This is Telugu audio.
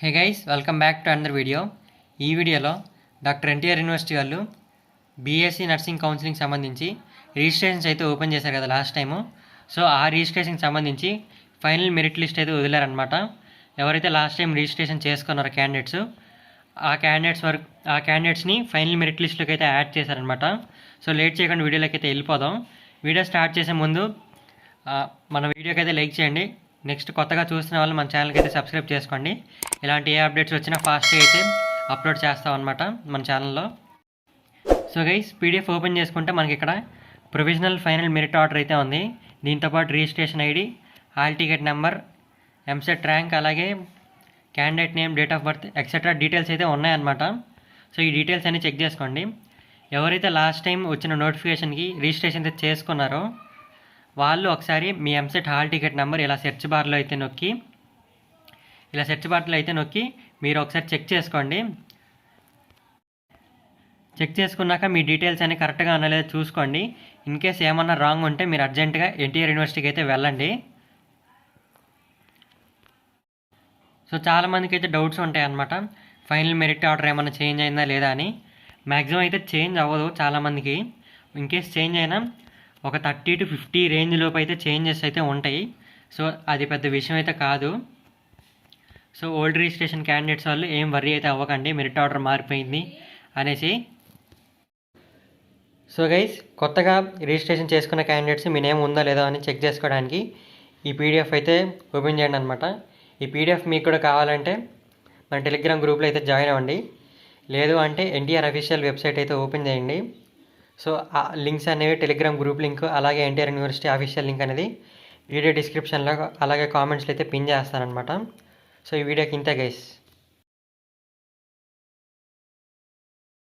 Hey guys, welcome back to another video. ఈ వీడియోలో డాక్టర్ ఎన్టీఆర్ యూనివర్సిటీ వాళ్ళు బీఎస్సీ నర్సింగ్ కౌన్సిలింగ్ సంబంధించి రిజిస్ట్రేషన్స్ అయితే ఓపెన్ చేశారు కదా లాస్ట్ టైము. సో ఆ రిజిస్ట్రేషన్కి సంబంధించి ఫైనల్ మెరిట్ లిస్ట్ అయితే వదిలారనమాట. ఎవరైతే లాస్ట్ టైం రిజిస్ట్రేషన్ చేసుకున్నారో క్యాండిడేట్స్, ఆ క్యాండిడేట్స్ని ఫైనల్ మెరిట్ లిస్ట్లోకి అయితే యాడ్ చేశారనమాట. సో లేట్ చేయకుండా వీడియోలోకి అయితే వెళ్ళిపోదాం. వీడియో స్టార్ట్ చేసే ముందు మన వీడియోకి అయితే లైక్ చేయండి. నెక్స్ట్ కొత్తగా చూస్తున్న వాళ్ళు మన ఛానల్కి అయితే సబ్స్క్రైబ్ చేసుకోండి. ఇలాంటి ఏ అప్డేట్స్ వచ్చినా ఫాస్ట్గా అయితే అప్లోడ్ చేస్తాం అనమాట మన ఛానల్లో. సో గైస్, పీడిఎఫ్ ఓపెన్ చేసుకుంటే మనకి ఇక్కడ ప్రొవిజనల్ ఫైనల్ మెరిట్ ఆర్డర్ అయితే ఉంది. దీంతోపాటు registration ID, hall ticket number, EAMCET rank, అలాగే candidate name, date of birth etcetera details అయితే ఉన్నాయన్నమాట. సో ఈ డీటెయిల్స్ అన్నీ చెక్ చేసుకోండి. ఎవరైతే లాస్ట్ టైం వచ్చిన నోటిఫికేషన్కి రిజిస్ట్రేషన్ అయితే చేసుకున్నారో వాళ్ళు ఒకసారి మీ ఎంసెట్ హాల్ టికెట్ నెంబర్ ఇలా సెర్చ్ బార్లో అయితే నొక్కి మీరు ఒకసారి చెక్ చేసుకోండి. చెక్ చేసుకున్నాక మీ డీటెయిల్స్ అన్నీ కరెక్ట్గా అనలేదో చూసుకోండి. ఇన్ కేస్ ఏమన్నా రాంగ్ ఉంటే మీరు అర్జెంటుగా ఎన్టీఆర్ యూనివర్సిటీకి అయితే వెళ్ళండి. సో చాలామందికి అయితే డౌట్స్ ఉంటాయి అన్నమాట, ఫైనల్ మెరిట్ ఆర్డర్ ఏమైనా చేంజ్ అయిందా లేదా అని. మ్యాక్సిమం అయితే చేంజ్ అవ్వదు చాలామందికి. ఇన్ కేస్ చేంజ్ అయినా ఒక 30 to 50 రేంజ్ లోపు అయితే చేంజెస్ అయితే ఉంటాయి. సో అది పెద్ద విషయం అయితే కాదు. సో ఓల్డ్ రిజిస్ట్రేషన్ క్యాండిడేట్స్ వాళ్ళు ఏం వర్రీ అయితే అవ్వకండి మెరిట్ ఆర్డర్ మారిపోయింది అనేసి. సో గైస్, కొత్తగా రిజిస్ట్రేషన్ చేసుకున్న క్యాండిడేట్స్ మీ నేమ్ ఉందా లేదా అని చెక్ చేసుకోవడానికి ఈ పీడిఎఫ్ అయితే ఓపెన్ చేయండి అనమాట. ఈ పీడిఎఫ్ మీకు కూడా కావాలంటే మన టెలిగ్రామ్ గ్రూప్లో అయితే జాయిన్ అవ్వండి. లేదు అంటే ఎన్టీఆర్ అఫీషియల్ వెబ్సైట్ అయితే ఓపెన్ చేయండి. సో ఆ లింక్స్ అనేవి టెలిగ్రామ్ గ్రూప్ లింక్, అలాగే ఎన్టీఆర్ యూనివర్సిటీ అఫీషియల్ లింక్ అనేది వీడియో డిస్క్రిప్షన్లో అలాగే కామెంట్స్లో అయితే పిన్ చేస్తానమాట. సో ఈ వీడియోకి ఇంతే గైస్.